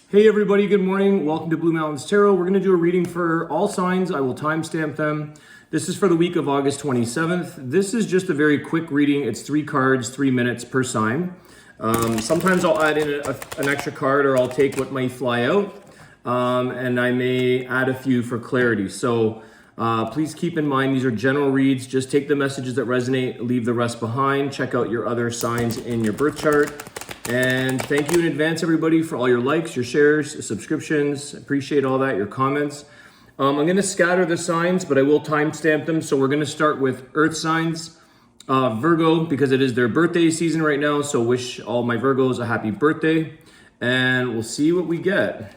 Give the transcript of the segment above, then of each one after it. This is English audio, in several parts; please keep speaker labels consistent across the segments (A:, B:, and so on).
A: Hey everybody, good morning. Welcome to Blue Mountains Tarot. We're going to do a reading for all signs. I will timestamp them. This is for the week of August 27th. This is just a very quick reading. It's 3 cards, 3 minutes per sign. Sometimes I'll add in an extra card or I'll take what might fly out. And I may add a few for clarity. So please keep in mind these are general reads. Just take the messages that resonate, leave the rest behind. Check out your other signs in your birth chart. And thank you in advance, everybody, for all your likes, your shares, subscriptions. Appreciate all that, your comments. I'm going to scatter the signs, but I will timestamp them. So we're going to start with Earth signs. Virgo, because it is their birthday season right now. So wish all my Virgos a happy birthday. And we'll see what we get.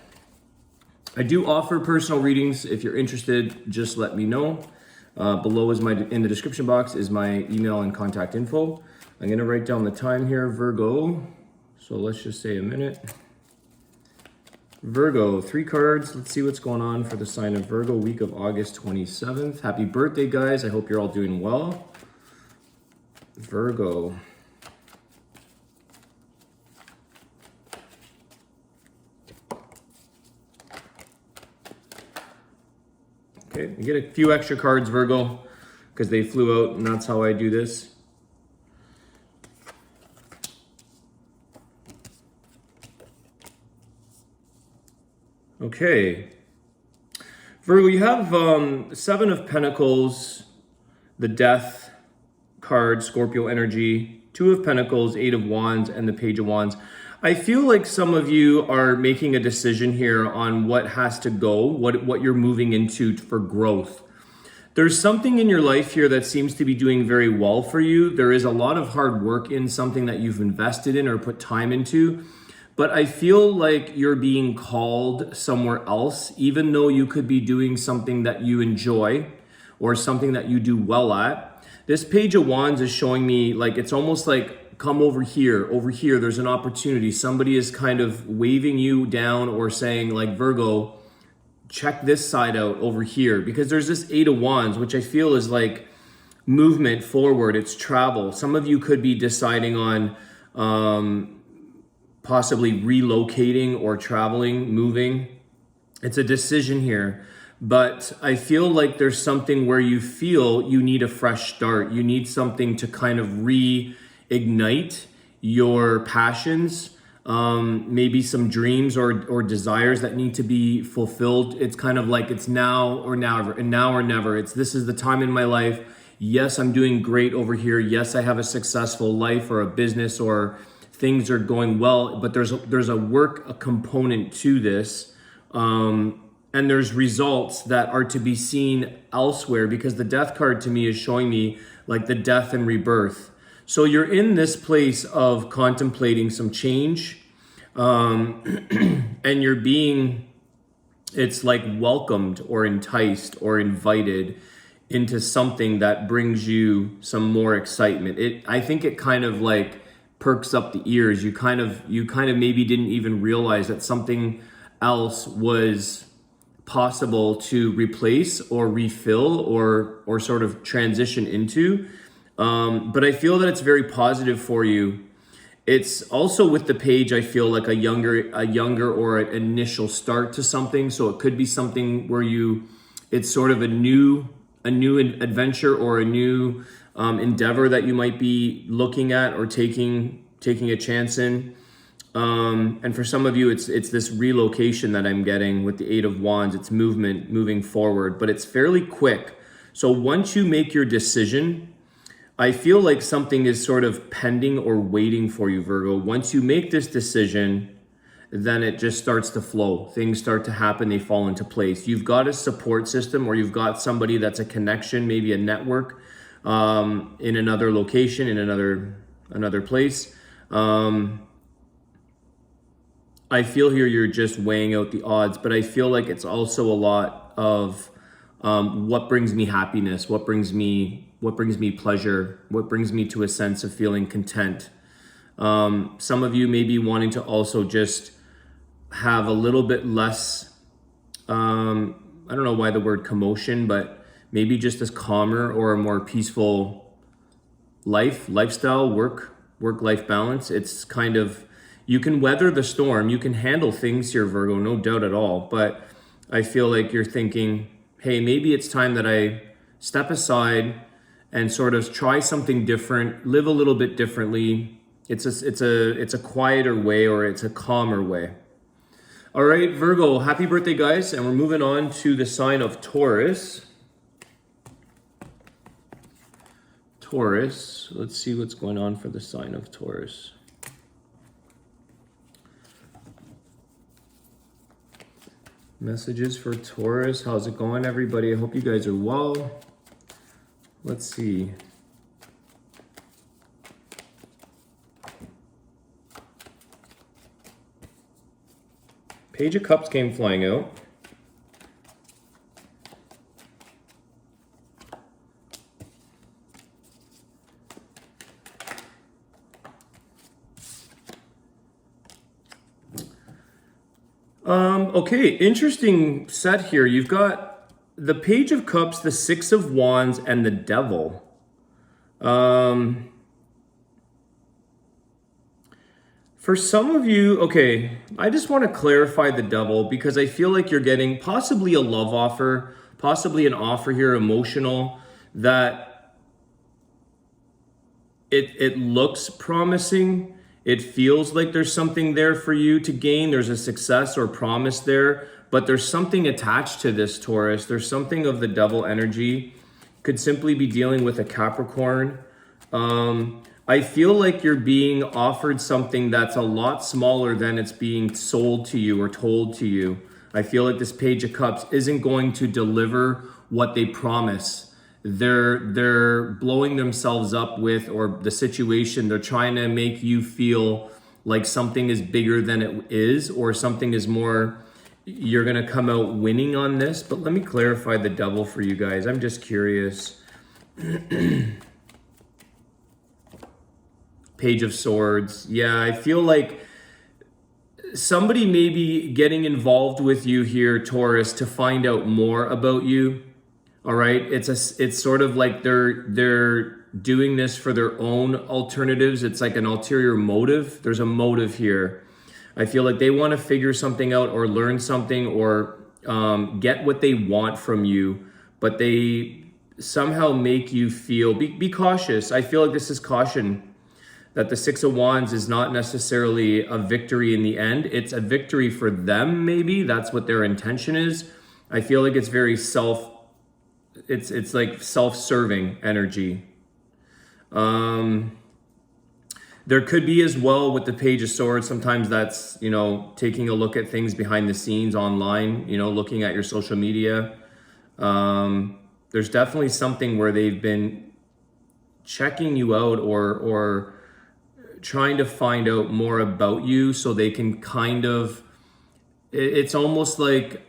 A: I do offer personal readings. If you're interested, just let me know. Below is in the description box is my email and contact info. I'm going to write down the time here, Virgo. So let's just say a minute. Virgo, 3 cards. Let's see what's going on for the sign of Virgo, week of August 27th. Happy birthday, guys. I hope you're all doing well. Virgo. Okay, you get a few extra cards, Virgo, because they flew out, and that's how I do this. Okay, Virgo, you have 7 of Pentacles, the Death card, Scorpio energy, 2 of Pentacles, 8 of Wands, and the Page of Wands. I feel like some of you are making a decision here on what has to go, what you're moving into for growth. There's something in your life here that seems to be doing very well for you. There is a lot of hard work in something that you've invested in or put time into. But I feel like you're being called somewhere else, even though you could be doing something that you enjoy or something that you do well at. This Page of Wands is showing me like, it's almost like, come over here, there's an opportunity. Somebody is kind of waving you down or saying like, Virgo, check this side out over here. Because there's this 8 of Wands, which I feel is like movement forward, it's travel. Some of you could be deciding on, possibly relocating or traveling, moving. It's a decision here, but I feel like there's something where you feel you need a fresh start. You need something to kind of reignite your passions, maybe some dreams or desires that need to be fulfilled. It's kind of like it's now or never, and now or never. This is the time in my life. Yes, I'm doing great over here. Yes, I have a successful life or a business or things are going well, but there's a component to this, and there's results that are to be seen elsewhere, because the Death card to me is showing me like the death and rebirth. So you're in this place of contemplating some change, and you're being, it's like welcomed or enticed or invited into something that brings you some more excitement. I think it kind of like perks up the ears. You kind of maybe didn't even realize that something else was possible to replace or refill or sort of transition into. But I feel that it's very positive for you. It's also with the Page, I feel like a younger or an initial start to something. So it could be something where it's sort of a new adventure or a new endeavor that you might be looking at or taking a chance in. And for some of you, it's this relocation that I'm getting with the 8 of Wands. It's moving forward, but it's fairly quick. So once you make your decision, I feel like something is sort of pending or waiting for you, Virgo. Once you make this decision, then it just starts to flow. Things start to happen, they fall into place. You've got a support system, or you've got somebody that's a connection, maybe a network, in another location, in another place. I feel here you're just weighing out the odds, but I feel like it's also a lot of what brings me happiness, what brings me pleasure, what brings me to a sense of feeling content. Some of you may be wanting to also just have a little bit less, I don't know why the word commotion, but maybe just as calmer or a more peaceful lifestyle, work-life balance. It's kind of, You can weather the storm. You can handle things here, Virgo, no doubt at all. But I feel like you're thinking, hey, maybe it's time that I step aside and sort of try something different, live a little bit differently. It's a quieter way, or it's a calmer way. All right, Virgo, happy birthday, guys. And we're moving on to the sign of Taurus. Taurus, let's see what's going on for the sign of Taurus. Messages for Taurus. How's it going, everybody? I hope you guys are well. Let's see. Page of Cups came flying out. Okay, interesting set here. You've got the Page of Cups, the Six of Wands, and the Devil. For some of you, okay, I just want to clarify the Devil, because I feel like you're getting possibly a love offer, possibly an offer here, emotional, that it looks promising. It feels like there's something there for you to gain. There's a success or promise there, but there's something attached to this, Taurus. There's something of the Devil energy. Could simply be dealing with a Capricorn. I feel like you're being offered something that's a lot smaller than it's being sold to you or told to you. I feel like this Page of Cups isn't going to deliver what they promise. They're blowing themselves up with, or the situation, they're trying to make you feel like something is bigger than it is, or something is more, you're going to come out winning on this. But let me clarify the Devil for you guys. I'm just curious. Page of Swords. Yeah, I feel like somebody may be getting involved with you here, Taurus, to find out more about you. All right, it's sort of like they're doing this for their own alternatives. It's like an ulterior motive. There's a motive here. I feel like they want to figure something out, or learn something, or get what they want from you, but they somehow make you feel, be cautious. I feel like this is caution, that the Six of Wands is not necessarily a victory in the end. It's a victory for them, maybe. That's what their intention is. I feel like it's very it's like self-serving energy. There could be as well with the Page of Swords, sometimes that's, you know, taking a look at things behind the scenes online, you know, looking at your social media. There's definitely something where they've been checking you out, or trying to find out more about you, so they can kind of, it's almost like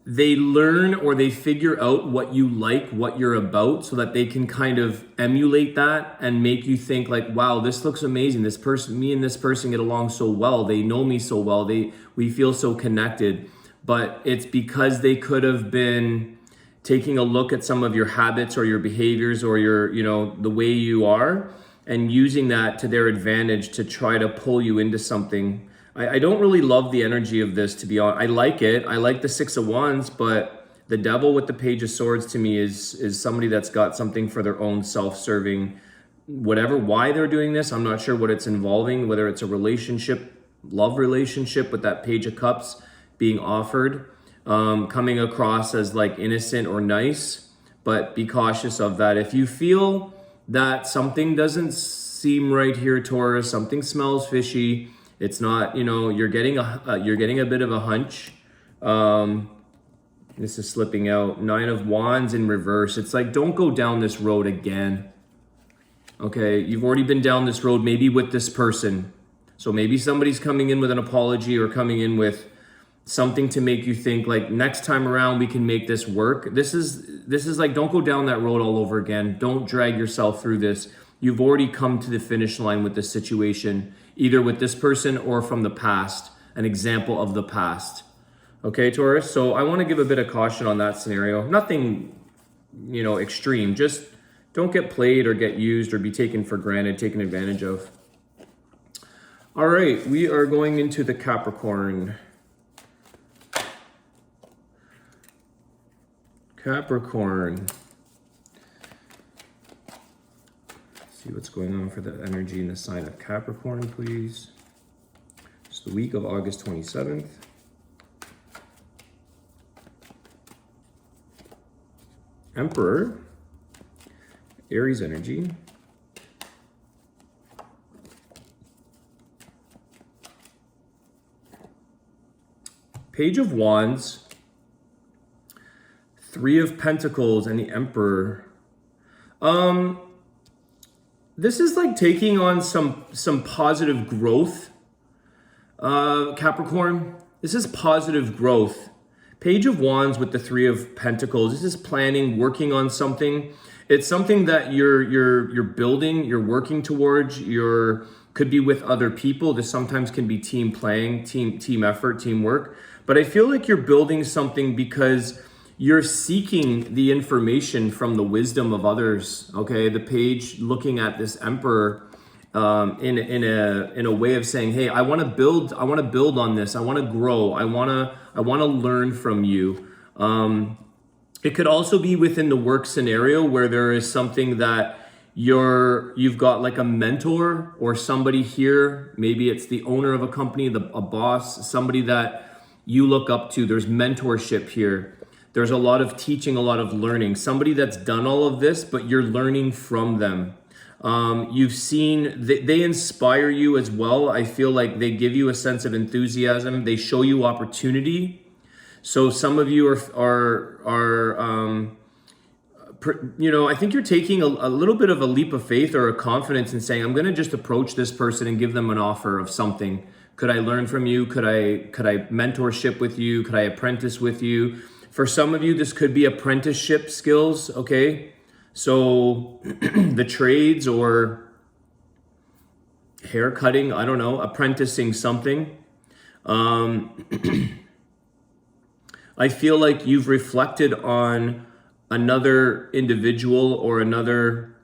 A: they learn, or they figure out what you like, what you're about, so that they can kind of emulate that and make you think like, wow, this looks amazing. This person, me and this person get along so well. They know me so well. We feel so connected. But it's because they could have been taking a look at some of your habits or your behaviors, or your, you know, the way you are, and using that to their advantage to try to pull you into something. I don't really love the energy of this, to be honest. I like it. I like the Six of Wands, but the Devil with the Page of Swords to me is somebody that's got something for their own self-serving, whatever, why they're doing this. I'm not sure what it's involving, whether it's a relationship, love relationship, with that Page of Cups being offered, coming across as like innocent or nice, but be cautious of that. If you feel that something doesn't seem right here, Taurus, something smells fishy, it's not, you know, you're getting a bit of a hunch. This is slipping out. Nine of Wands in reverse. It's like, don't go down this road again. Okay, you've already been down this road, maybe with this person. So maybe somebody's coming in with an apology, or coming in with something to make you think like, next time around we can make this work. This is like, don't go down that road all over again. Don't drag yourself through this. You've already come to the finish line with this situation, either with this person or from the past, an example of the past. Okay, Taurus? So I want to give a bit of caution on that scenario. Nothing, you know, extreme. Just don't get played or get used or be taken for granted, taken advantage of. All right, we are going into the Capricorn. Capricorn. Let's see what's going on for the energy in the sign of Capricorn, please. It's the week of August 27th. Emperor. Aries energy. Page of Wands. Three of Pentacles and the Emperor. This is like taking on some positive growth. Capricorn, this is positive growth. Page of Wands with the Three of Pentacles. This is planning, working on something. It's something that you're building, you're working towards. Could be with other people. This sometimes can be team playing, team effort, teamwork. But I feel like you're building something because you're seeking the information from the wisdom of others. Okay, the page looking at this Emperor in a way of saying, hey, I want to build on this. I want to grow. I want to learn from you. It could also be within the work scenario where there is something that you've got like a mentor or somebody here. Maybe it's the owner of a company, a boss, somebody that you look up to. There's mentorship here. There's a lot of teaching, a lot of learning. Somebody that's done all of this, but you're learning from them. You've seen, they inspire you as well. I feel like they give you a sense of enthusiasm. They show you opportunity. So some of you I think you're taking a little bit of a leap of faith or a confidence in saying, I'm going to just approach this person and give them an offer of something. Could I learn from you? Could I mentorship with you? Could I apprentice with you? For some of you, this could be apprenticeship skills, okay? So the trades or hair cutting, I don't know, apprenticing something. I feel like you've reflected on another individual or another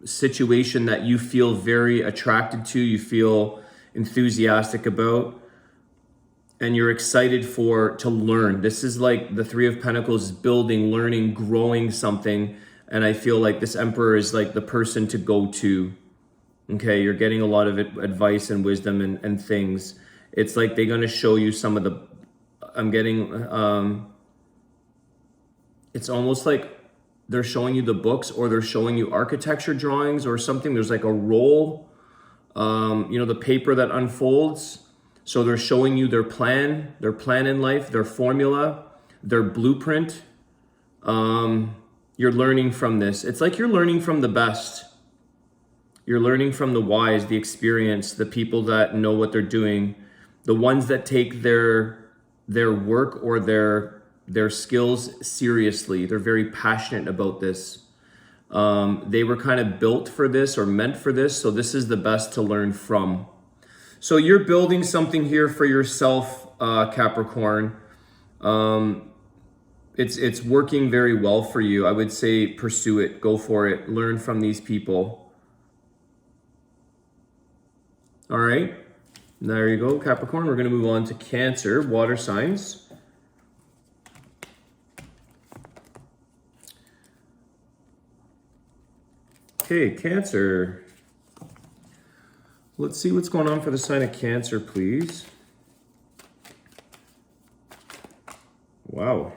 A: situation that you feel very attracted to, you feel enthusiastic about, and you're excited to learn. This is like the Three of Pentacles is building, learning, growing something. And I feel like this Emperor is like the person to go to. Okay, you're getting a lot of advice and wisdom and things. It's like they're going to show you some of the, I'm getting, it's almost like they're showing you the books or they're showing you architecture drawings or something. There's like a roll, the paper that unfolds. So they're showing you their plan in life, their formula, their blueprint. You're learning from this. It's like you're learning from the best. You're learning from the wise, the experienced, the people that know what they're doing, the ones that take their work or their skills seriously. They're very passionate about this. They were kind of built for this or meant for this. So this is the best to learn from. So you're building something here for yourself, Capricorn. It's working very well for you. I would say pursue it, go for it, learn from these people. All right, there you go, Capricorn. We're going to move on to Cancer, water signs. Okay, Cancer. Let's see what's going on for the sign of Cancer, please. Wow.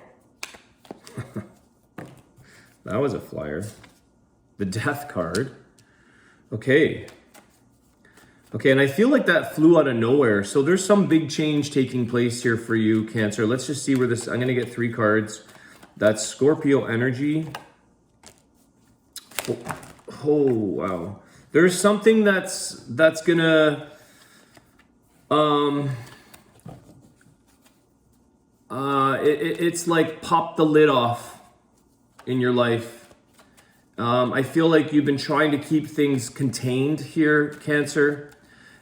A: That was a flyer. The Death card. Okay. Okay, and I feel like that flew out of nowhere. So there's some big change taking place here for you, Cancer. Let's just see where this, I'm going to get 3 cards. That's Scorpio energy. Oh, wow. There's something that's gonna it's like pop the lid off in your life. I feel like you've been trying to keep things contained here, Cancer.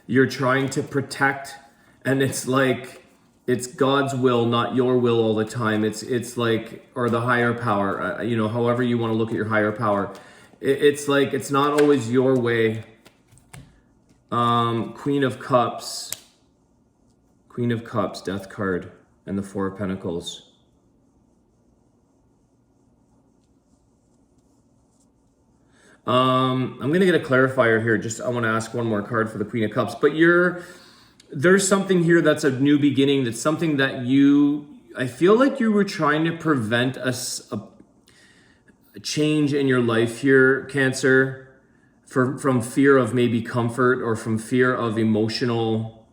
A: You're trying to protect, and it's like it's God's will, not your will all the time. It's like, or the higher power, however you want to look at your higher power. It's like, it's not always your way. Queen of Cups. Queen of Cups, Death card, and the Four of Pentacles. I'm going to get a clarifier here. Just, I want to ask one more card for the Queen of Cups. But there's something here that's a new beginning. That's something that I feel like you were trying to prevent a change in your life here, Cancer, from fear of maybe comfort or from fear of emotional.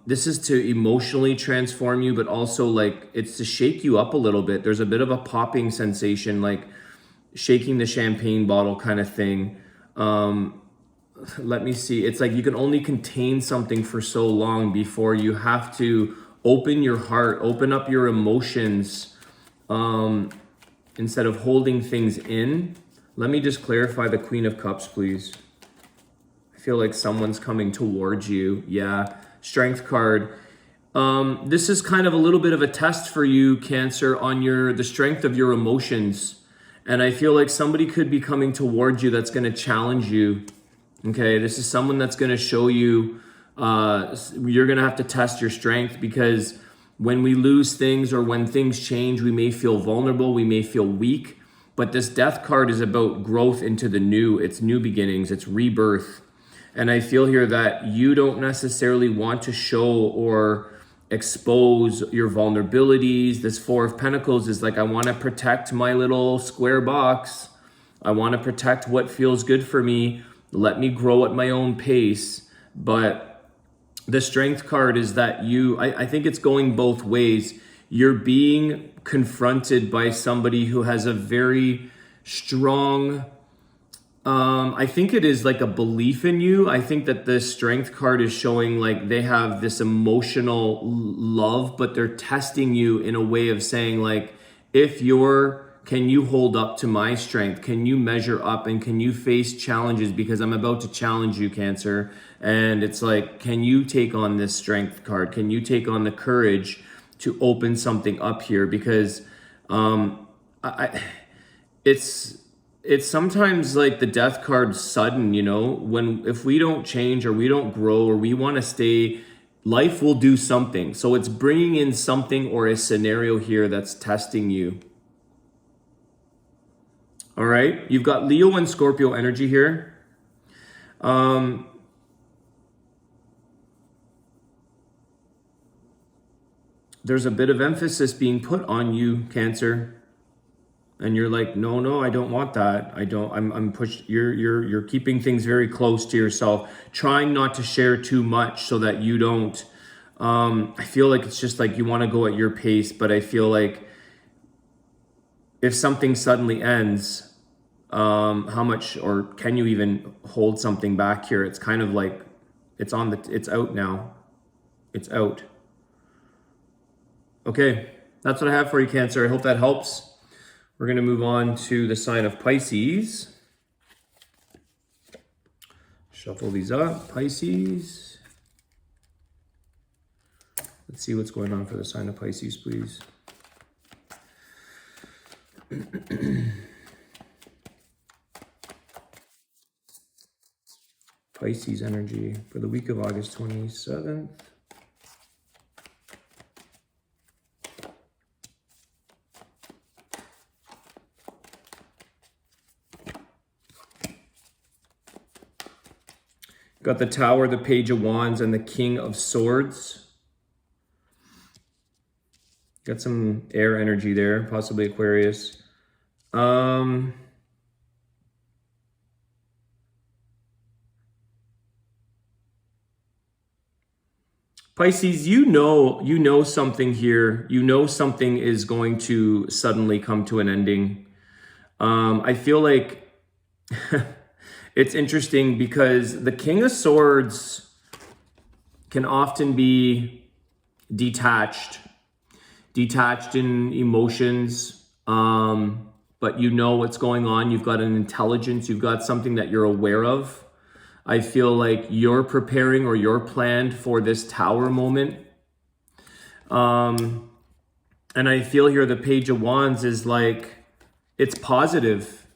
A: This is to emotionally transform you, but also like it's to shake you up a little bit. There's a bit of a popping sensation, like shaking the champagne bottle kind of thing. Let me see. It's like you can only contain something for so long before you have to open your heart, open up your emotions, instead of holding things in. Let me just clarify the Queen of Cups, please. I feel like someone's coming towards you. Yeah, Strength card. This is kind of a little bit of a test for you, Cancer, on the strength of your emotions. And I feel like somebody could be coming towards you that's going to challenge you. Okay, this is someone that's going to show you, you're going to have to test your strength, because when we lose things or when things change, we may feel vulnerable, we may feel weak. But this Death card is about growth into the new. It's new beginnings, it's rebirth. And I feel here that you don't necessarily want to show or expose your vulnerabilities. This Four of Pentacles is like, I want to protect my little square box. I want to protect what feels good for me. Let me grow at my own pace. But the Strength card is that I think it's going both ways. You're being confronted by somebody who has a very strong, I think it is like a belief in you. I think that the Strength card is showing like they have this emotional love, but they're testing you in a way of saying like, can you hold up to my strength? Can you measure up and can you face challenges? Because I'm about to challenge you, Cancer. And it's like, can you take on this Strength card? Can you take on the courage to open something up here? Because it's sometimes like the Death card sudden, if we don't change or we don't grow or we want to stay, life will do something. So it's bringing in something or a scenario here that's testing you. All right, you've got Leo and Scorpio energy here. There's a bit of emphasis being put on you, Cancer. And you're like, no, I don't want that. I'm pushed. You're keeping things very close to yourself, trying not to share too much so that you don't, I feel like it's just like you want to go at your pace, but I feel like if something suddenly ends, how much, or can you even hold something back here? It's kind of like, it's out now. It's out. Okay, that's what I have for you, Cancer. I hope that helps. We're going to move on to the sign of Pisces. Shuffle these up. Pisces. Let's see what's going on for the sign of Pisces, please. Pisces energy for the week of August 27th. Got the Tower, the Page of Wands, and the King of Swords. Got some air energy there, possibly Aquarius. Pisces, you know something here. You know something is going to suddenly come to an ending. I feel like it's interesting because the King of Swords can often be detached in emotions, but you know what's going on. You've got an intelligence. You've got something that you're aware of. I feel like you're preparing or you're planned for this Tower moment. And I feel here the Page of Wands is like, it's positive,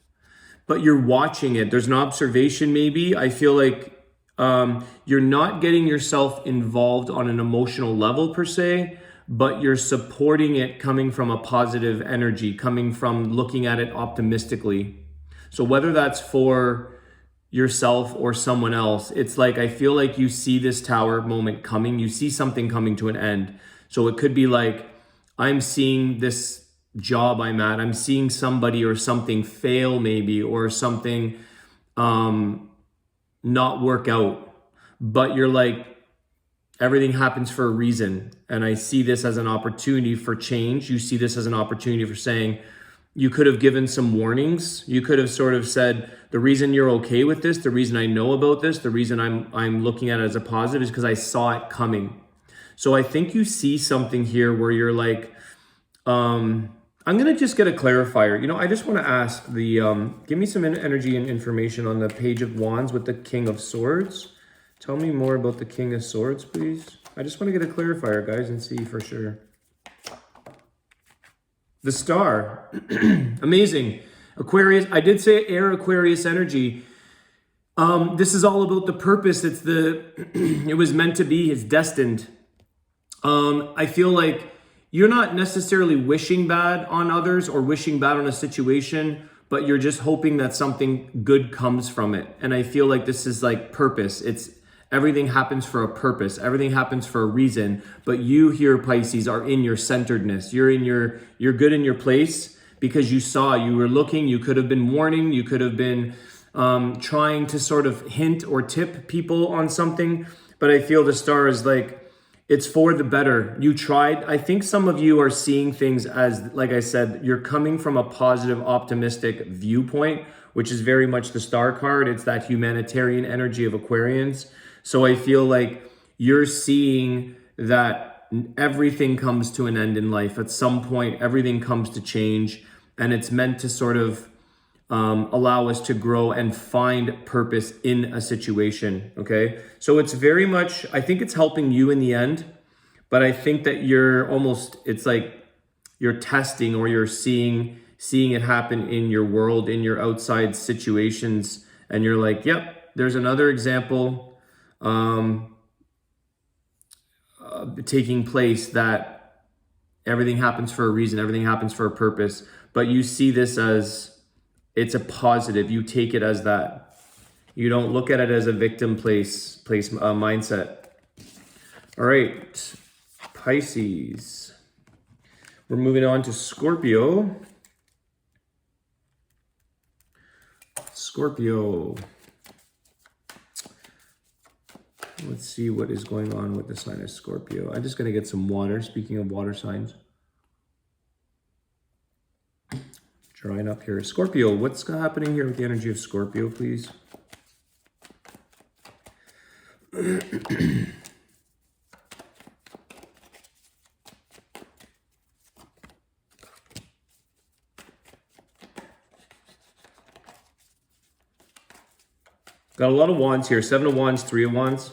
A: but you're watching it. There's an observation maybe. I feel like You're not getting yourself involved on an emotional level per se, but you're supporting it coming from a positive energy, coming from looking at it optimistically. So whether that's for yourself or someone else, it's like, I feel like you see this tower moment coming, you see something coming to an end. So it could be like, I'm seeing this job I'm at, I'm seeing somebody or something fail maybe, or something not work out, but you're like, everything happens for a reason. And I see this as an opportunity for change. You see this as an opportunity for saying, you could have given some warnings. You could have sort of said, the reason you're okay with this, the reason I know about this, the reason I'm looking at it as a positive is because I saw it coming. So I think you see something here where you're like, I'm going to just get a clarifier. You know, I just want to ask give me some energy and information on the Page of Wands with the King of Swords. Tell me more about the King of Swords, please. I just want to get a clarifier, guys, and see for sure. The Star. Amazing. Aquarius. I did say air Aquarius energy. This is all about the purpose. It's it was meant to be. It's destined. I feel like you're not necessarily wishing bad on others or wishing bad on a situation, but you're just hoping that something good comes from it. And I feel like this is like purpose. It's everything happens for a purpose. Everything happens for a reason. But you here, Pisces, are in your centeredness. You're good in your place because you were looking, you could have been warning, you could have been trying to sort of hint or tip people on something. But I feel the Star is like, it's for the better. You tried. I think some of you are seeing things as, like I said, you're coming from a positive, optimistic viewpoint, which is very much the Star card. It's that humanitarian energy of Aquarians. So I feel like you're seeing that everything comes to an end in life. At some point, everything comes to change, and it's meant to sort of allow us to grow and find purpose in a situation, okay? So it's very much, I think it's helping you in the end, but I think that it's like you're testing or you're seeing it happen in your world, in your outside situations, and you're like, yep, there's another example taking place, that everything happens for a reason, everything happens for a purpose, but you see this as, it's a positive. You take it as that. You don't look at it as a victim place mindset. All right, Pisces. We're moving on to Scorpio. Scorpio. Let's see what is going on with the sign of Scorpio. I'm just going to get some water. Speaking of water signs. Drying up here. Scorpio, what's happening here with the energy of Scorpio, please? Got a lot of wands here. 7 of wands, 3 of wands.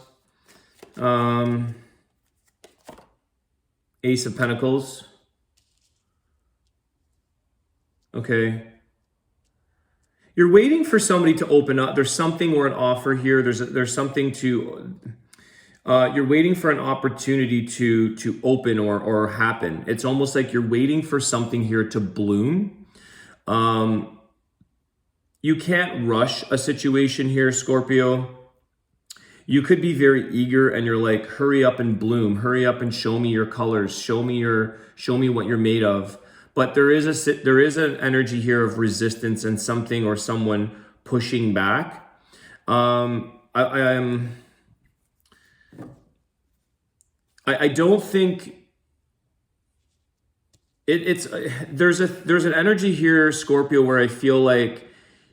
A: Ace of Pentacles. Okay. You're waiting for somebody to open up. There's something or an offer here. There's something to, you're waiting for an opportunity to open or happen. It's almost like you're waiting for something here to bloom. You can't rush a situation here, Scorpio. You could be very eager and you're like, hurry up and bloom, hurry up and show me your colors, show me what you're made of. But there is an energy here of resistance and something or someone pushing back. I don't think there's an energy here, Scorpio, where I feel like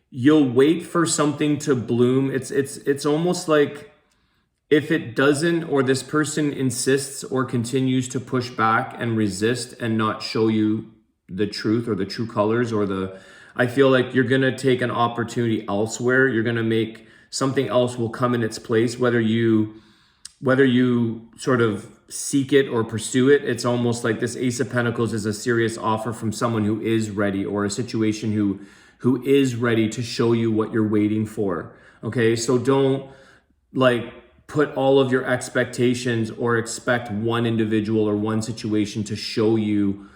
A: you'll wait for something to bloom. It's almost like if it doesn't, or this person insists or continues to push back and resist and not show you the truth or the true colors, I feel like you're going to take an opportunity elsewhere. You're going to make something else will come in its place, whether you sort of seek it or pursue it. It's almost like this Ace of Pentacles is a serious offer from someone who is ready, or a situation who is ready to show you what you're waiting for. Okay, so don't like put all of your expectations or expect one individual or one situation to show you,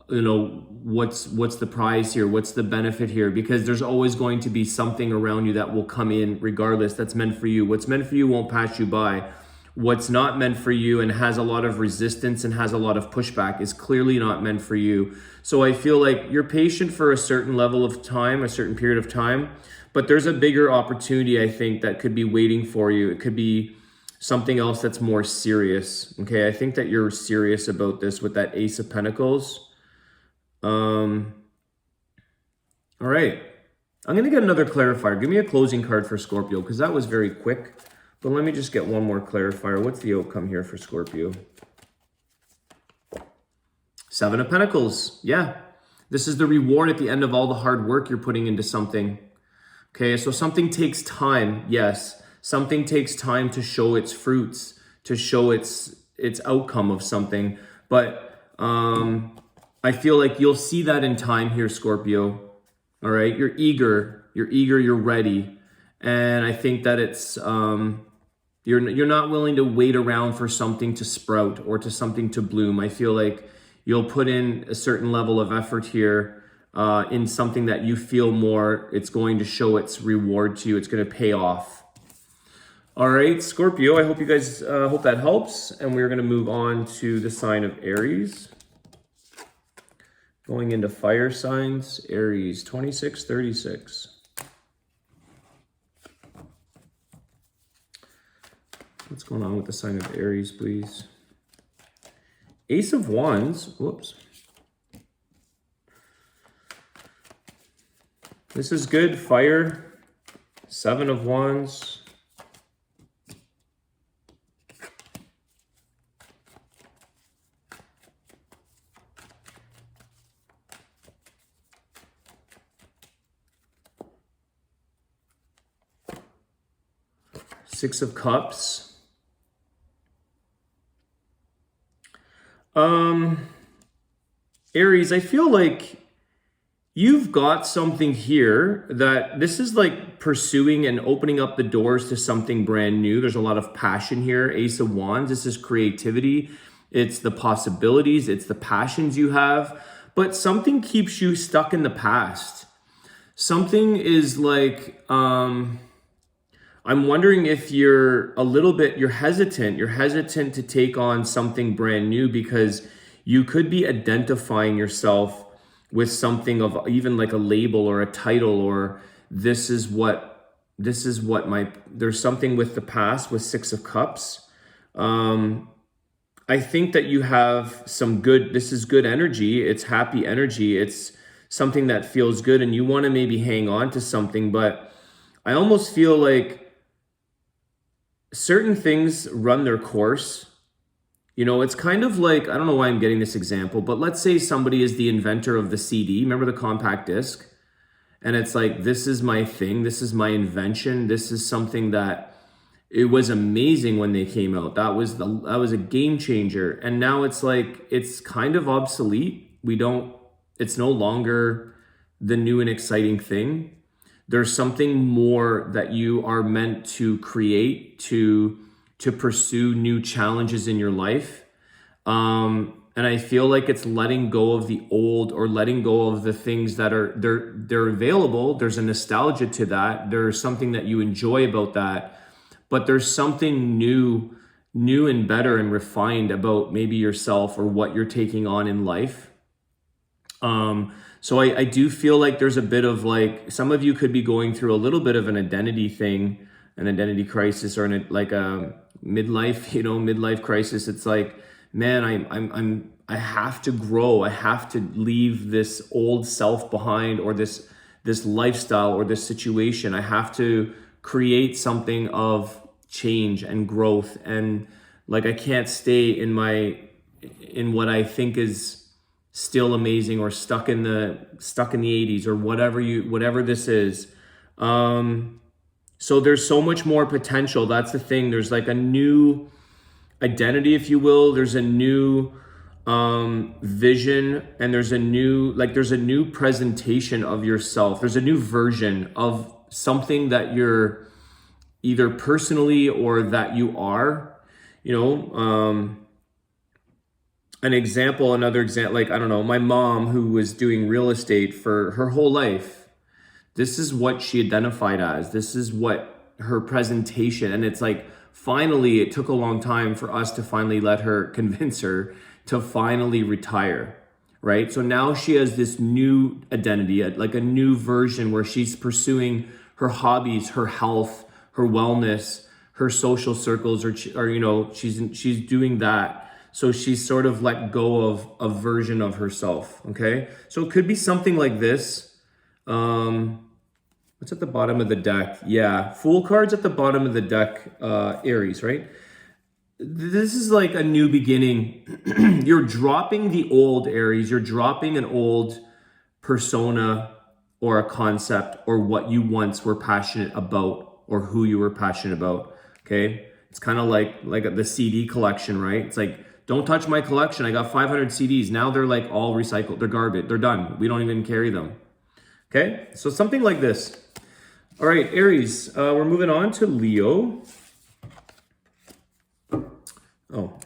A: you know, what's the prize here, what's the benefit here, because there's always going to be something around you that will come in regardless that's meant for you. What's meant for you won't pass you by. What's not meant for you and has a lot of resistance and has a lot of pushback is clearly not meant for you. So I feel like you're patient for a certain level of time, a certain period of time, but there's a bigger opportunity, I think, that could be waiting for you. It could be something else that's more serious. Okay, I think that you're serious about this with that Ace of Pentacles. All right, I'm gonna get another clarifier. Give me a closing card for Scorpio, because that was very quick. But let me just get one more clarifier. What's the outcome here for Scorpio? Seven of Pentacles. Yeah, this is the reward at the end of all the hard work you're putting into something. Okay, so something takes time. Yes, something takes time to show its fruits, to show its outcome of something. But I feel like you'll see that in time here, Scorpio. All right, you're eager, you're ready. And I think that it's, you're not willing to wait around for something to sprout or to something to bloom. I feel like you'll put in a certain level of effort here in something that you feel more, it's going to show its reward to you. It's going to pay off. All right, Scorpio, I hope you guys, hope that helps. And we're going to move on to the sign of Aries. Going into fire signs, Aries, 2636. What's going on with the sign of Aries, please? Ace of Wands, whoops. This is good, fire, Seven of Wands. Six of Cups. Aries, I feel like you've got something here that this is like pursuing and opening up the doors to something brand new. There's a lot of passion here. Ace of Wands, this is creativity. It's the possibilities, it's the passions you have, but something keeps you stuck in the past. Something is like, I'm wondering if you're hesitant to take on something brand new because you could be identifying yourself with something of even like a label or a title, or there's something with the past with Six of Cups. I think that you have this is good energy. It's happy energy. It's something that feels good and you want to maybe hang on to something, but I almost feel like certain things run their course. You know, it's kind of like, I don't know why I'm getting this example, but let's say somebody is the inventor of the CD. Remember the compact disc? And it's like, this is my thing. This is my invention. This is something that it was amazing when they came out. That was a game changer. And now it's like, it's kind of obsolete. It's no longer the new and exciting thing. There's something more that you are meant to create, to pursue new challenges in your life. And I feel like it's letting go of the old, or letting go of the things that they're available. There's a nostalgia to that. There's something that you enjoy about that, but there's something new and better and refined about maybe yourself or what you're taking on in life. So I do feel like there's a bit of like, some of you could be going through a little bit of an identity thing, an identity crisis, or like a midlife crisis. It's like, man, I have to grow. I have to leave this old self behind, or this lifestyle or this situation. I have to create something of change and growth. And like, I can't stay in what I think is still amazing, or stuck in the 80s, or whatever this is. So there's so much more potential. That's the thing. There's like a new identity, if you will. There's a new vision, and there's a new presentation of yourself. There's a new version of something that you're either personally or that you are, you know, another example, like, I don't know, my mom who was doing real estate for her whole life, this is what she identified as, this is what her presentation, and it's like, finally, it took a long time for us to finally let her convince her to finally retire, right? So now she has this new identity, like a new version where she's pursuing her hobbies, her health, her wellness, her social circles, or you know, she's doing that. So she's sort of let go of a version of herself, okay? So it could be something like this. What's at the bottom of the deck? Yeah, Fool card's at the bottom of the deck, Aries, right? This is like a new beginning. You're dropping the old, Aries. You're dropping an old persona or a concept or what you once were passionate about or who you were passionate about, okay? It's kind of like the CD collection, right? It's like, don't touch my collection. I got 500 CDs. Now they're like all recycled. They're garbage. They're done. We don't even carry them. Okay? So something like this. All right, Aries. We're moving on to Leo. Oh.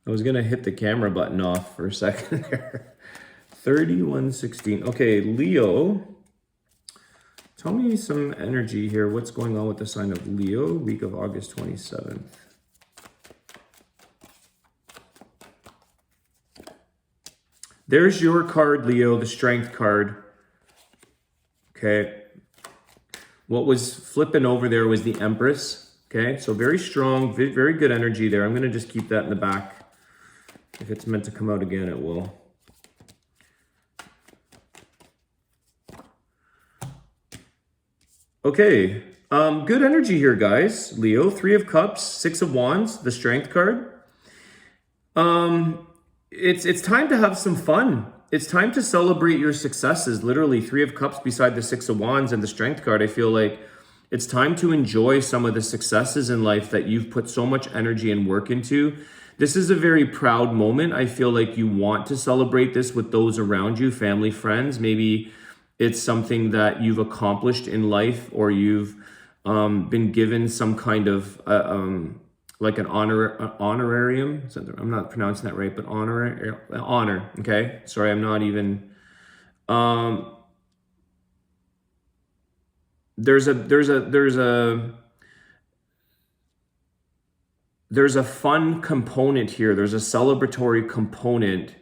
A: I was going to hit the camera button off for a second there. 3116. Okay, Leo. Tell me some energy here. What's going on with the sign of Leo, week of August 27th? There's your card, Leo, the Strength card. Okay. What was flipping over there was the Empress. Okay, so very strong, very good energy there. I'm going to just keep that in the back. If it's meant to come out again, it will. Okay, good energy here, guys. Leo, 3 of Cups, 6 of Wands, the Strength card. It's time to have some fun. It's time to celebrate your successes. Literally, 3 of Cups beside the 6 of Wands and the Strength card. I feel like it's time to enjoy some of the successes in life that you've put so much energy and work into. This is a very proud moment. I feel like you want to celebrate this with those around you, family, friends. Maybe it's something that you've accomplished in life, or you've been given some kind of like an honorarium. I'm not pronouncing that right, but honor. Okay, sorry, I'm not even. There's a fun component here. There's a celebratory component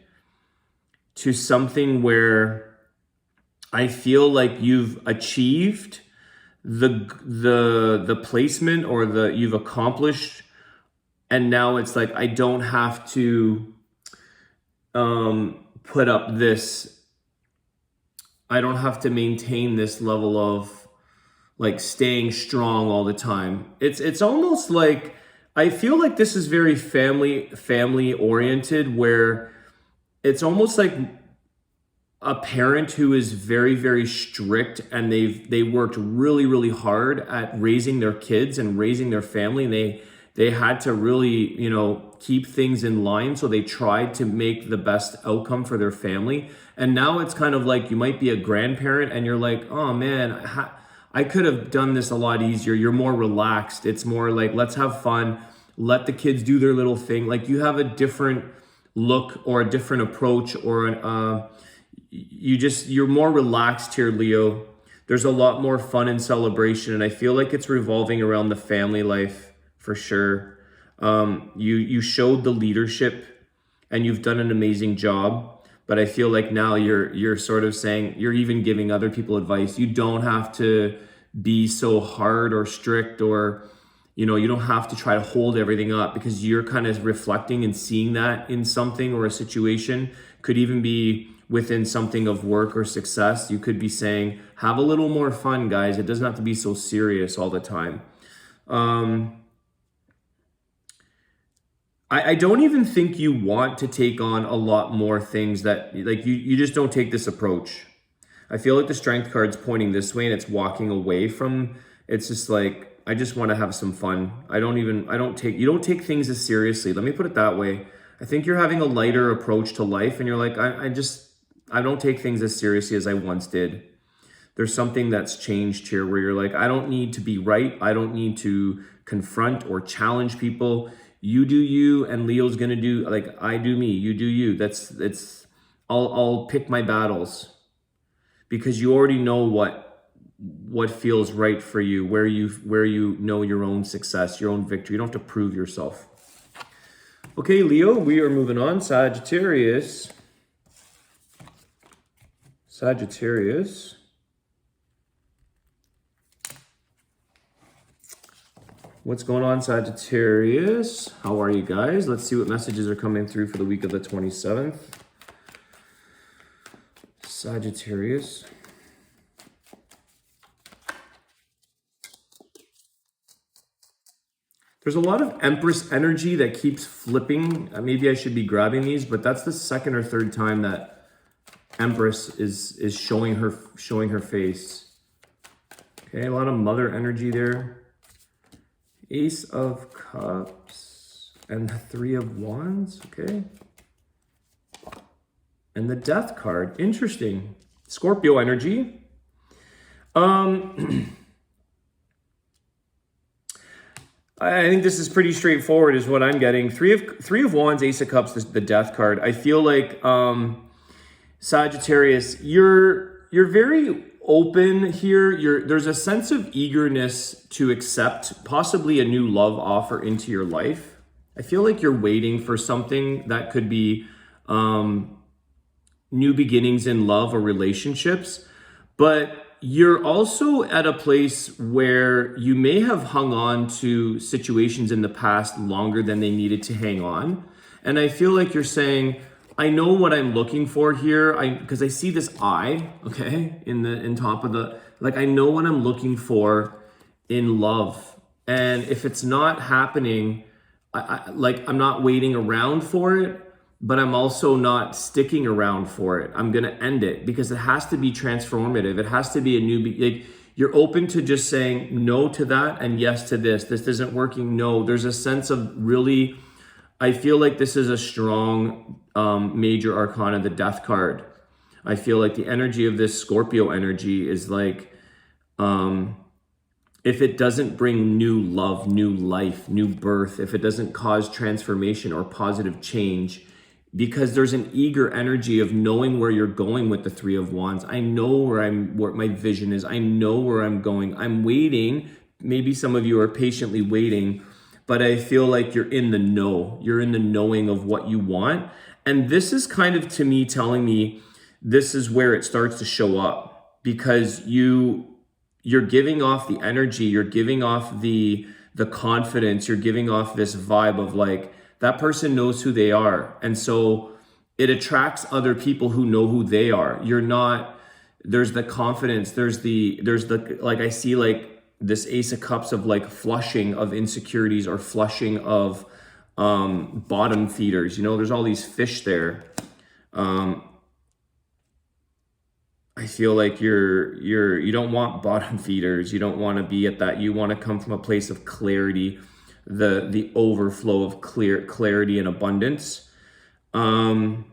A: to something where I feel like you've achieved the placement, or you've accomplished. And now it's like, I don't have to put up this, I don't have to maintain this level of like staying strong all the time. It's almost like, I feel like this is very family oriented, where it's almost like a parent who is very, very strict, and they worked really, really hard at raising their kids and raising their family, and they had to really, you know, keep things in line. So they tried to make the best outcome for their family. And now it's kind of like you might be a grandparent and you're like, oh man, I could have done this a lot easier. You're more relaxed. It's more like, let's have fun. Let the kids do their little thing. Like you have a different look or a different approach, or you're more relaxed here, Leo. There's a lot more fun and celebration. And I feel like it's revolving around the family life. For sure. You showed the leadership and you've done an amazing job, but I feel like now you're sort of saying, you're even giving other people advice. You don't have to be so hard or strict, or, you know, you don't have to try to hold everything up, because you're kind of reflecting and seeing that in something or a situation. Could even be within something of work or success. You could be saying, have a little more fun, guys. It doesn't have to be so serious all the time. I don't even think you want to take on a lot more things, that like you just don't take this approach. I feel like the Strength card's pointing this way and it's walking away from, it's just like, I just want to have some fun. You don't take things as seriously. Let me put it that way. I think you're having a lighter approach to life, and you're like, I don't take things as seriously as I once did. there's something that's changed here where you're like, I don't need to be right. I don't need to confront or challenge people. You do you, and Leo's gonna do, like, I do me, you do you. I'll pick my battles, because you already know what feels right for you, where you know your own success, your own victory. You don't have to prove yourself. Okay, Leo, we are moving on. Sagittarius. What's going on, Sagittarius? How are you guys? Let's see what messages are coming through for the week of the 27th. Sagittarius. There's a lot of Empress energy that keeps flipping. Maybe I should be grabbing these, but that's the second or third time that Empress is showing her face. Okay, a lot of Mother energy there. Ace of Cups and the Three of Wands, okay. And the Death card, interesting. Scorpio energy. I think this is pretty straightforward is what I'm getting. Three of Wands, Ace of Cups, the Death card. I feel like Sagittarius, you're very open here. There's a sense of eagerness to accept possibly a new love offer into your life. I feel like you're waiting for something that could be new beginnings in love or relationships, but you're also at a place where you may have hung on to situations in the past longer than they needed to hang on. And I feel like you're saying, I know what I'm looking for here. Because I see this eye, okay, in top of the, like, I know what I'm looking for in love. And if it's not happening, I'm not waiting around for it, but I'm also not sticking around for it. I'm gonna end it because it has to be transformative. It has to be a new, like, you're open to just saying no to that and yes to this. This isn't working. No, there's a sense of really, I feel like this is a strong major arcana, the Death card. I feel like the energy of this Scorpio energy is like, if it doesn't bring new love, new life, new birth, if it doesn't cause transformation or positive change, because there's an eager energy of knowing where you're going with the Three of Wands. I know where my vision is. I know where I'm going. I'm waiting. Maybe some of you are patiently waiting, but I feel like you're in the know. You're in the knowing of what you want. And this is kind of, to me, telling me this is where it starts to show up, because you're giving off the energy, you're giving off the confidence, you're giving off this vibe of like, that person knows who they are. And so it attracts other people who know who they are. There's the confidence, there's the, like, I see like this Ace of Cups of like flushing of insecurities or flushing of bottom feeders. You know, there's all these fish there. I feel like you don't want bottom feeders. You don't want to be at that. You want to come from a place of clarity, the overflow of clarity and abundance. I'm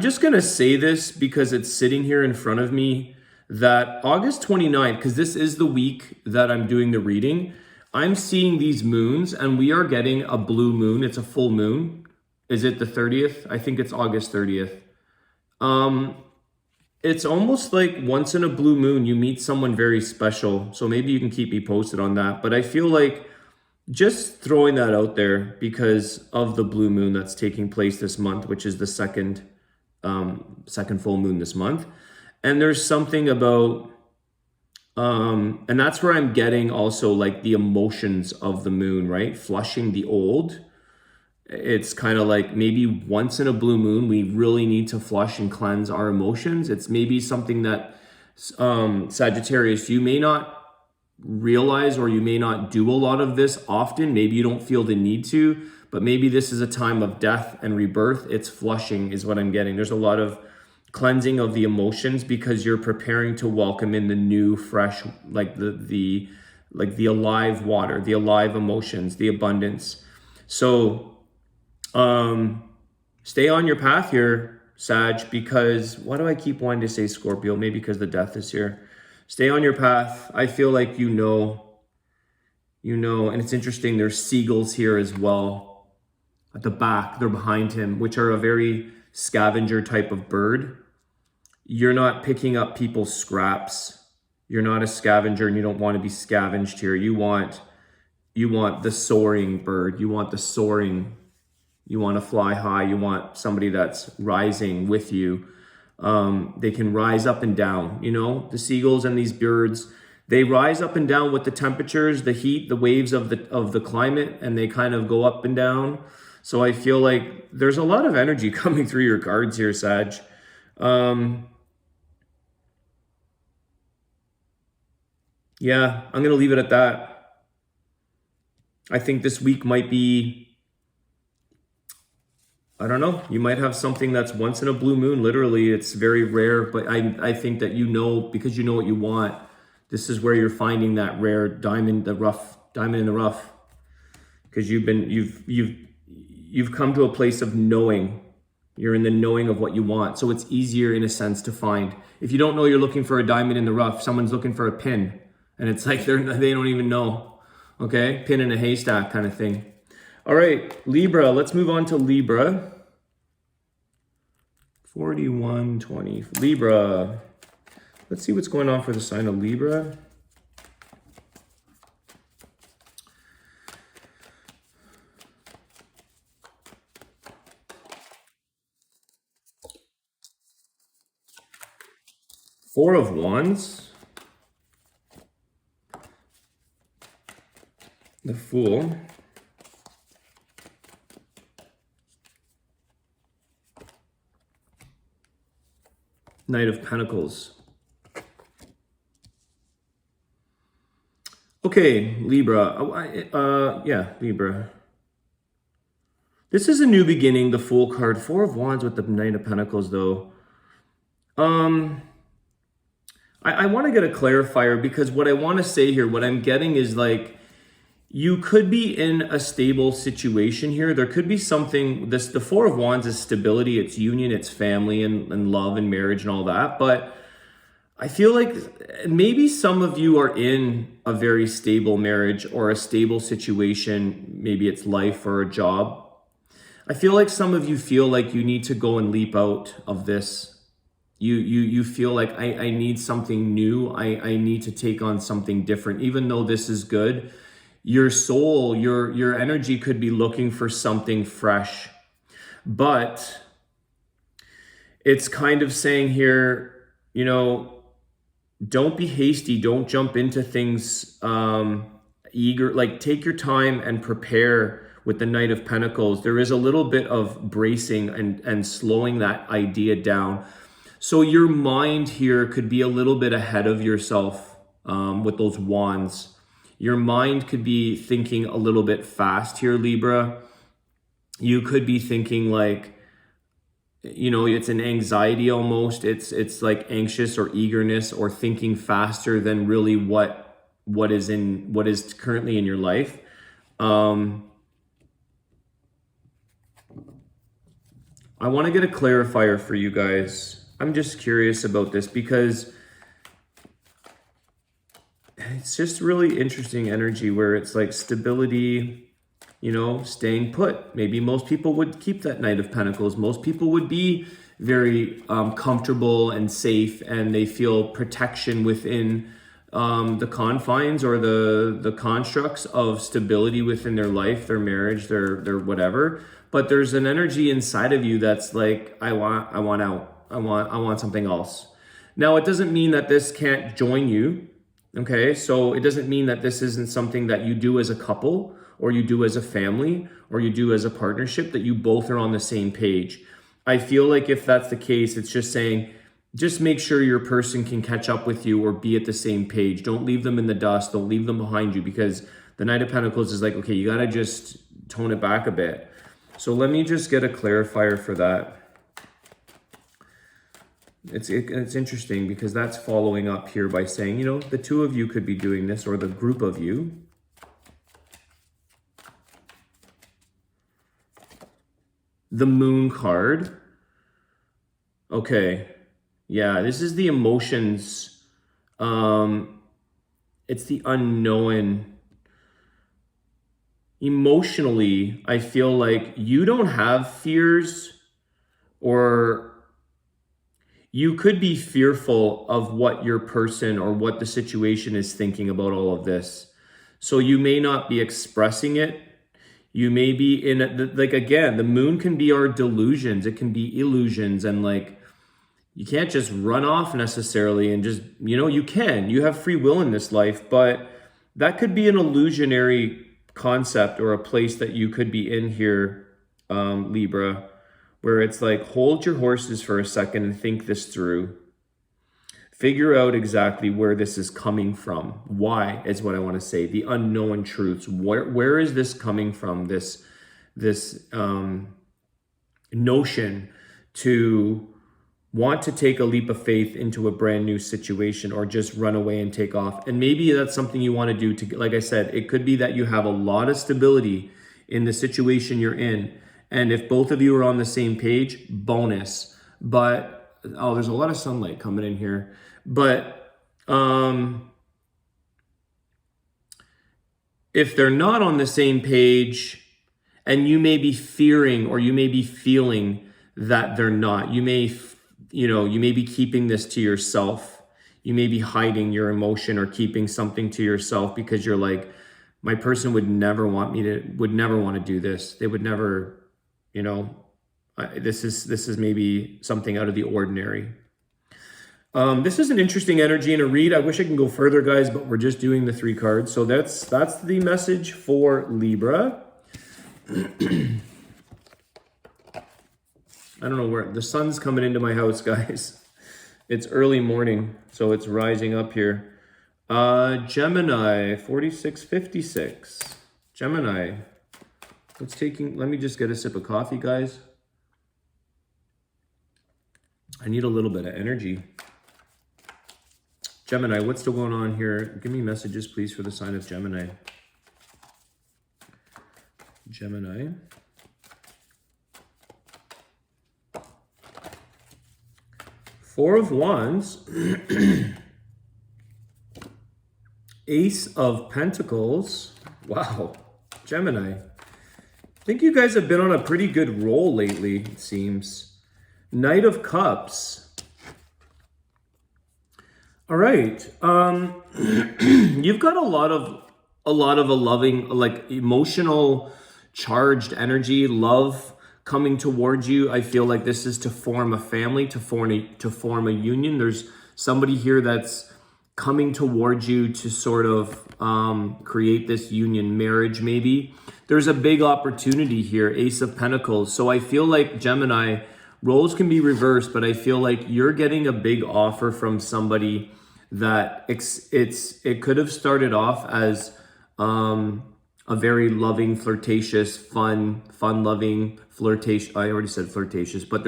A: just going to say this because it's sitting here in front of me, that August 29th, because this is the week that I'm doing the reading, I'm seeing these moons and we are getting a blue moon. It's a full moon. Is it the 30th? I think it's August 30th. It's almost like once in a blue moon, you meet someone very special. So maybe you can keep me posted on that. But I feel like just throwing that out there because of the blue moon that's taking place this month, which is the second full moon this month. And there's something about, and that's where I'm getting also like the emotions of the moon, right? Flushing the old. It's kind of like maybe once in a blue moon, we really need to flush and cleanse our emotions. It's maybe something that Sagittarius, you may not realize, or you may not do a lot of this often. Maybe you don't feel the need to, but maybe this is a time of death and rebirth. It's flushing is what I'm getting. There's a lot of cleansing of the emotions because you're preparing to welcome in the new, fresh, like the alive water, the alive emotions, the abundance. So stay on your path here, Sag, because why do I keep wanting to say Scorpio? Maybe because the death is here. Stay on your path. I feel like you know, and it's interesting. There's seagulls here as well at the back. They're behind him, which are a very scavenger type of bird. You're not picking up people's scraps. You're not a scavenger, and you don't want to be scavenged here. You want the soaring bird. You want the soaring. You want to fly high. You want somebody that's rising with you. They can rise up and down. You know, the seagulls and these birds, they rise up and down with the temperatures, the heat, the waves of the climate, and they kind of go up and down. So I feel like there's a lot of energy coming through your cards here, Sag. Yeah, I'm going to leave it at that. I think this week might be, I don't know, you might have something that's once in a blue moon. Literally, it's very rare, but I think that because you know what you want, this is where you're finding that rare diamond in the rough. Because you've come to a place of knowing. You're in the knowing of what you want. So it's easier in a sense to find. If you don't know you're looking for a diamond in the rough, someone's looking for a pin. And it's like they don't even know. Okay? Pin in a haystack kind of thing. All right, Libra. Let's move on to Libra. 4120. Libra. Let's see what's going on for the sign of Libra. Four of Wands. The Fool. Knight of Pentacles. Okay, Libra. Yeah, Libra. This is a new beginning, the Fool card. Four of Wands with the Knight of Pentacles, though. I want to get a clarifier, because what I want to say here, what I'm getting is like, you could be in a stable situation here. There could be something, the Four of Wands is stability, it's union, it's family and love and marriage and all that. But I feel like maybe some of you are in a very stable marriage or a stable situation. Maybe it's life or a job. I feel like some of you feel like you need to go and leap out of this. You feel like I need something new. I need to take on something different, even though this is good. Your soul, your energy could be looking for something fresh, but it's kind of saying here, you know, don't be hasty. Don't jump into things eager. Like, take your time and prepare. With the Knight of Pentacles, there is a little bit of bracing and slowing that idea down. So your mind here could be a little bit ahead of yourself with those wands. Your mind could be thinking a little bit fast here, Libra. You could be thinking like, you know, it's an anxiety almost. It's like anxious or eagerness or thinking faster than really what is currently in your life. I want to get a clarifier for you guys. I'm just curious about this because it's just really interesting energy where it's like stability, you know, staying put. Maybe most people would keep that Knight of Pentacles. Most people would be very comfortable and safe, and they feel protection within the confines or the constructs of stability within their life, their marriage, their whatever. But there's an energy inside of you that's like, I want out. I want something else. Now, it doesn't mean that this can't join you. Okay, so it doesn't mean that this isn't something that you do as a couple, or you do as a family, or you do as a partnership, that you both are on the same page. I feel like if that's the case, it's just saying, just make sure your person can catch up with you or be at the same page. Don't leave them in the dust. Don't leave them behind you, because the Knight of Pentacles is like, okay, you got to just tone it back a bit. So let me just get a clarifier for that. It's interesting because that's following up here by saying, you know, the two of you could be doing this, or the group of you. The Moon card. Okay. Yeah, this is the emotions. It's the unknown. Emotionally, I feel like you don't have fears, or you could be fearful of what your person or what the situation is thinking about all of this. So you may not be expressing it. You may be in, like, again, the moon can be our delusions. It can be illusions. And like, you can't just run off necessarily and just, you have free will in this life, but that could be an illusionary concept or a place that you could be in here, Libra, where it's like, hold your horses for a second and think this through. Figure out exactly where this is coming from. Why is what I want to say. The unknown truths. Where is this coming from? This notion to want to take a leap of faith into a brand new situation, or just run away and take off. And maybe that's something you want to do to, like I said, it could be that you have a lot of stability in the situation you're in. And if both of you are on the same page, bonus. But, oh, there's a lot of sunlight coming in here. But if they're not on the same page, and you may be fearing, or you may be feeling that they're not, you may be keeping this to yourself. You may be hiding your emotion or keeping something to yourself because you're like, my person would never want to do this. They would never, this is maybe something out of the ordinary. This is an interesting energy in a read. I wish I can go further, guys, but we're just doing the 3 cards. So that's the message for Libra. I don't know where the sun's coming into my house, guys. It's early morning, so it's rising up here. Gemini, 4656. Gemini. Let me just get a sip of coffee, guys. I need a little bit of energy. Gemini, what's still going on here? Give me messages, please, for the sign of Gemini. Gemini. Four of Wands. Ace of Pentacles. Wow. Gemini. I think you guys have been on a pretty good roll lately, it seems. Knight of Cups. All right. You've got a lot of a loving, like, emotional charged energy, love coming towards you. I feel like this is to form a family, to form a union. There's somebody here that's coming towards you to sort of create this union, marriage maybe. There's a big opportunity here, Ace of Pentacles. So I feel like, Gemini, roles can be reversed, but I feel like you're getting a big offer from somebody that it could have started off as a very loving, flirtatious, fun-loving, flirtatious. I already said flirtatious, but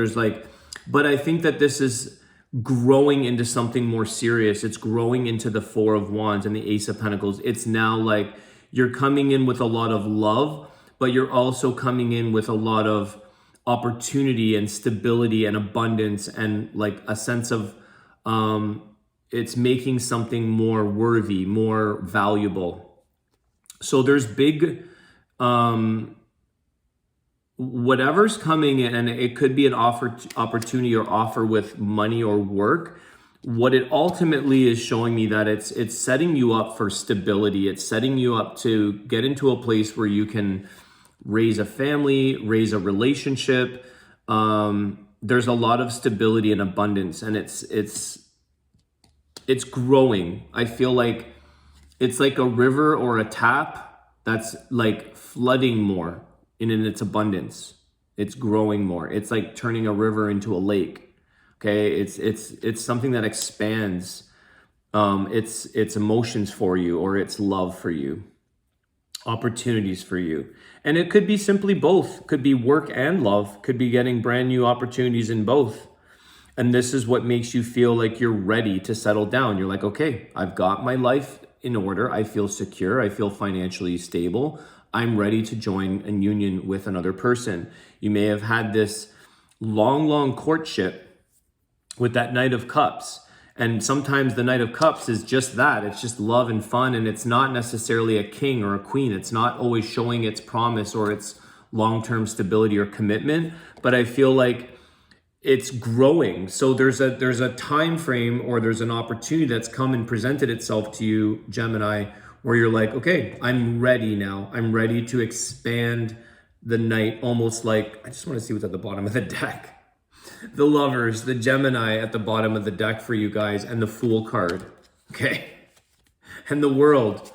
A: but I think that this is growing into something more serious. It's growing into the Four of Wands and the Ace of Pentacles. It's now like you're coming in with a lot of love, but you're also coming in with a lot of opportunity and stability and abundance, and like a sense of it's making something more worthy, more valuable. So there's big, whatever's coming in, and it could be an opportunity or offer with money or work. What it ultimately is showing me that it's setting you up for stability. It's setting you up to get into a place where you can raise a family, raise a relationship. There's a lot of stability and abundance, and it's growing. I feel like it's like a river or a tap that's like flooding more in its abundance. It's growing more. It's like turning a river into a lake. Okay, it's something that expands its emotions for you, or its love for you, opportunities for you. And it could be simply both. Could be work and love. Could be getting brand new opportunities in both. And this is what makes you feel like you're ready to settle down. You're like, okay, I've got my life in order. I feel secure. I feel financially stable. I'm ready to join a union with another person. You may have had this long courtship, with that Knight of Cups. And sometimes the Knight of Cups is just that. It's just love and fun, and it's not necessarily a king or a queen. It's not always showing its promise or its long-term stability or commitment, but I feel like it's growing. So there's a time frame, or there's an opportunity that's come and presented itself to you, Gemini, where you're like, okay, I'm ready now. I'm ready to expand the Knight, almost like, I just want to see what's at the bottom of the deck. The Lovers, the Gemini at the bottom of the deck for you guys, and the Fool card, okay? And the World.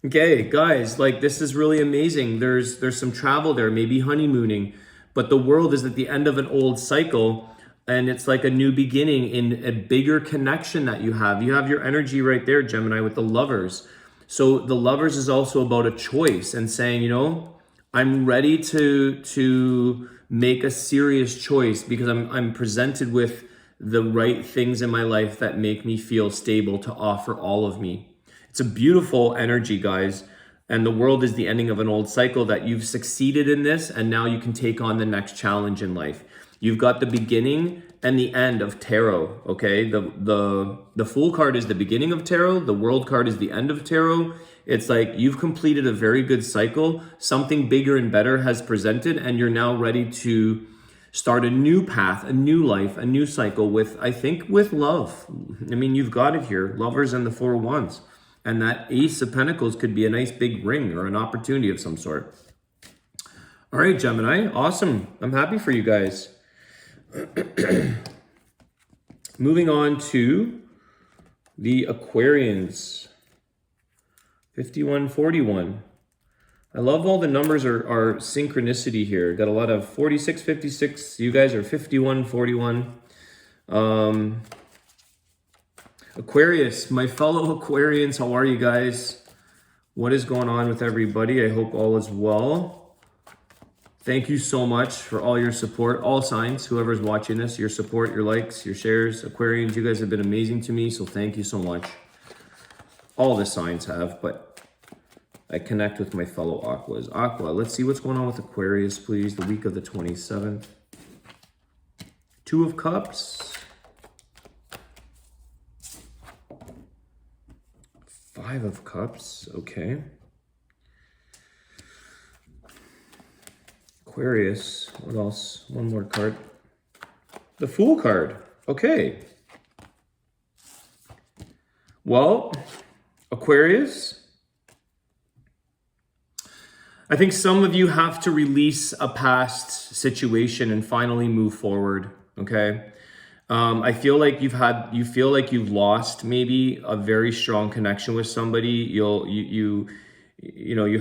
A: Okay, guys, like, this is really amazing. There's some travel there, maybe honeymooning, but the World is at the end of an old cycle, and it's like a new beginning in a bigger connection that you have. You have your energy right there, Gemini, with the Lovers. So the Lovers is also about a choice and saying, you know, I'm ready to make a serious choice because I'm presented with the right things in my life that make me feel stable to offer all of me. It's a beautiful energy, guys. And the World is the ending of an old cycle, that you've succeeded in this, and now you can take on the next challenge in life. You've got the beginning and the end of tarot, okay? The Fool card is the beginning of tarot. The World card is the end of tarot. It's like you've completed a very good cycle. Something bigger and better has presented, and you're now ready to start a new path, a new life, a new cycle with, I think, with love. I mean, you've got it here, Lovers and the Four of Wands. And that Ace of Pentacles could be a nice big ring or an opportunity of some sort. All right, Gemini, awesome. I'm happy for you guys. Moving on to the Aquarians. 5141. I love all the numbers are synchronicity here. Got a lot of 46, 56. You guys are 51, 41. Aquarius, my fellow Aquarians, how are you guys? What is going on with everybody? I hope all is well. Thank you so much for all your support. All signs, whoever's watching this, your support, your likes, your shares. Aquarians, you guys have been amazing to me, so thank you so much. All the signs have, but I connect with my fellow Aquas. Aqua, let's see what's going on with Aquarius, please. The week of the 27th. Two of Cups. Five of Cups, okay. Aquarius, what else? One more card. The Fool card, okay. Well, Aquarius, I think some of you have to release a past situation and finally move forward, okay? I feel like you feel like you've lost maybe a very strong connection with somebody. You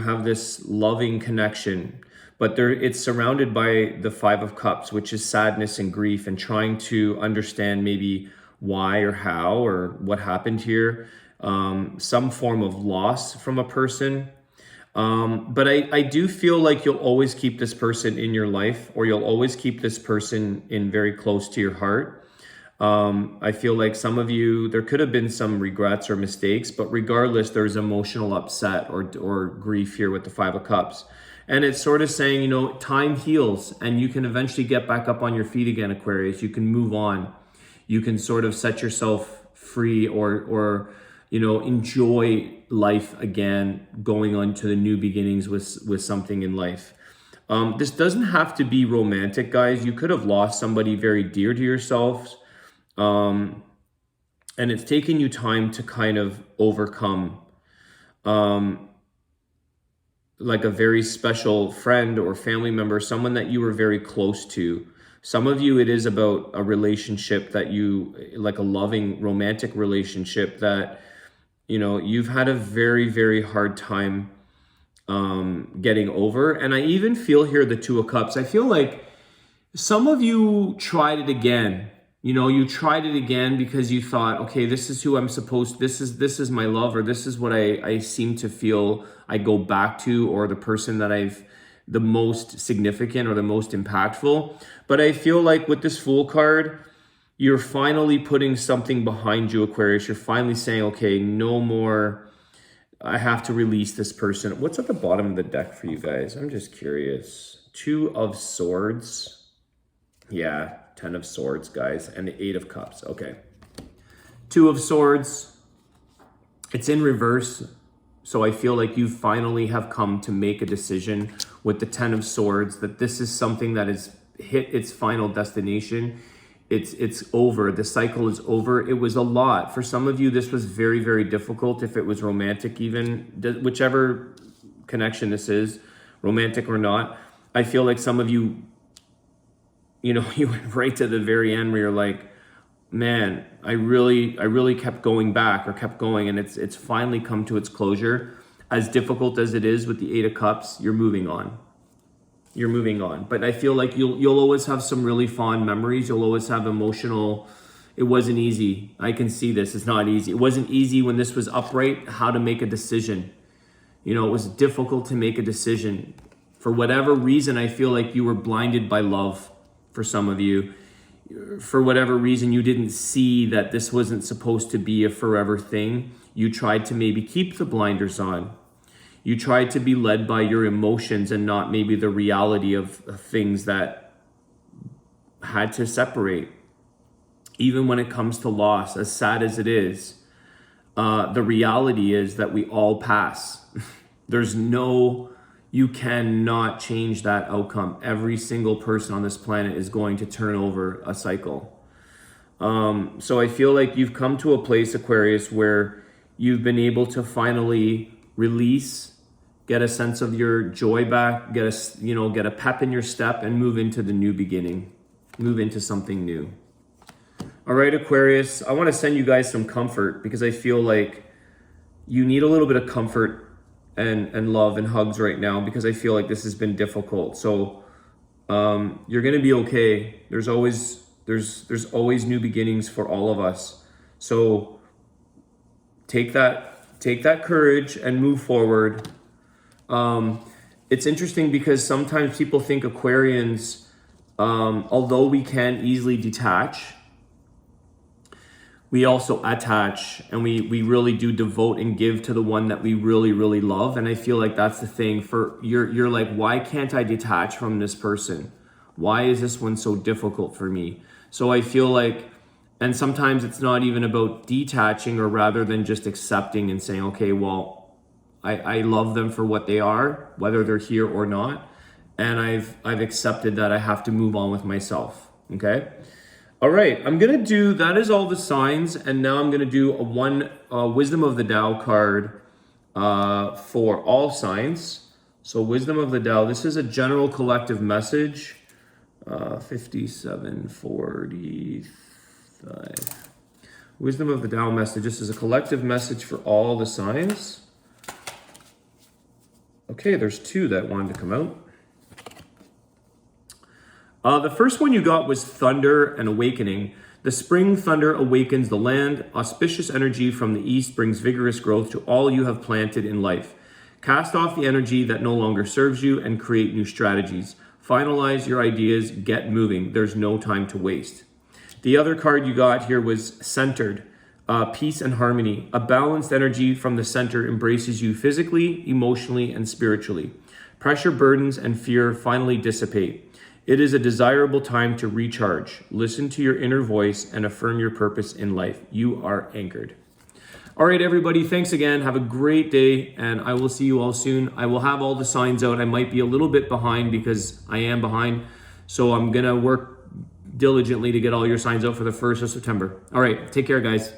A: have this loving connection, but it's surrounded by the Five of Cups, which is sadness and grief, and trying to understand maybe why or how or what happened here. Some form of loss from a person. But I do feel like you'll always keep this person in your life, or you'll always keep this person in very close to your heart. I feel like some of you, there could have been some regrets or mistakes, but regardless, there's emotional upset or grief here with the Five of Cups. And it's sort of saying, you know, time heals and you can eventually get back up on your feet again, Aquarius. You can move on. You can sort of set yourself free or you know, enjoy life again, going on to the new beginnings with something in life. This doesn't have to be romantic, guys. You could have lost somebody very dear to yourselves. And it's taken you time to kind of overcome, like a very special friend or family member, someone that you were very close to. Some of you, it is about a relationship that you, like a loving romantic relationship that, you know, you've had a very, very hard time getting over. And I even feel here the Two of Cups. I feel like some of you tried it again. You know, you tried it again because you thought, okay, this is who I'm supposed to, this is my love, or this is what I seem to feel I go back to, or the person that I've the most significant or the most impactful. But I feel like with this Fool card, you're finally putting something behind you, Aquarius. You're finally saying, okay, no more, I have to release this person. What's at the bottom of the deck for you guys? I'm just curious. Two of Swords. Yeah, Ten of Swords, guys, and the Eight of Cups. Okay. Two of Swords. It's in reverse. So I feel like you finally have come to make a decision with the Ten of Swords that this is something that has hit its final destination. It's over. The cycle is over. It was a lot. For some of you, this was very, very difficult. If it was romantic, even whichever connection this is, romantic or not, I feel like some of you, you know, you went right to the very end where you're like, man, I really kept going back or kept going, and it's finally come to its closure. As difficult as it is with the Eight of Cups, you're moving on. You're moving on. But I feel like you'll always have some really fond memories. You'll always have emotional. It wasn't easy. I can see this. It's not easy. It wasn't easy when this was upright, how to make a decision. You know, it was difficult to make a decision. For whatever reason, I feel like you were blinded by love for some of you. For whatever reason, you didn't see that this wasn't supposed to be a forever thing. You tried to maybe keep the blinders on. You tried to be led by your emotions and not maybe the reality of things that had to separate. Even when it comes to loss, as sad as it is, the reality is that we all pass. You cannot change that outcome. Every single person on this planet is going to turn over a cycle. So I feel like you've come to a place, Aquarius, where you've been able to finally release, get a sense of your joy back, get a pep in your step, and move into the new beginning, move into something new. All right, Aquarius, I want to send you guys some comfort because I feel like you need a little bit of comfort and love and hugs right now because I feel like this has been difficult. So you're going to be okay. There's always new beginnings for all of us. So take that courage and move forward. It's interesting because sometimes people think Aquarians, although we can easily detach, we also attach, and we really do devote and give to the one that we really, really love. And I feel like that's the thing. You're like, why can't I detach from this person? Why is this one so difficult for me? So I feel like, and sometimes it's not even about detaching, or rather than just accepting and saying, okay, well, I love them for what they are, whether they're here or not. And I've accepted that I have to move on with myself, okay? All right, that is all the signs, and now I'm gonna do a Wisdom of the Tao card for all signs. So Wisdom of the Tao, this is a general collective message. 5745. Wisdom of the Tao message, this is a collective message for all the signs. Okay, there's two that wanted to come out. The first one you got was Thunder and Awakening. The spring thunder awakens the land. Auspicious energy from the east brings vigorous growth to all you have planted in life. Cast off the energy that no longer serves you and create new strategies. Finalize your ideas, get moving. There's no time to waste. The other card you got here was Centered. Peace and harmony. A balanced energy from the center embraces you physically, emotionally, and spiritually. Pressure, burdens, and fear finally dissipate. It is a desirable time to recharge. Listen to your inner voice and affirm your purpose in life. You are anchored. All right, everybody, thanks again. Have a great day, and I will see you all soon. I will have all the signs out. I might be a little bit behind because I am behind, so I'm going to work diligently to get all your signs out for the 1st of September. All right, take care, guys.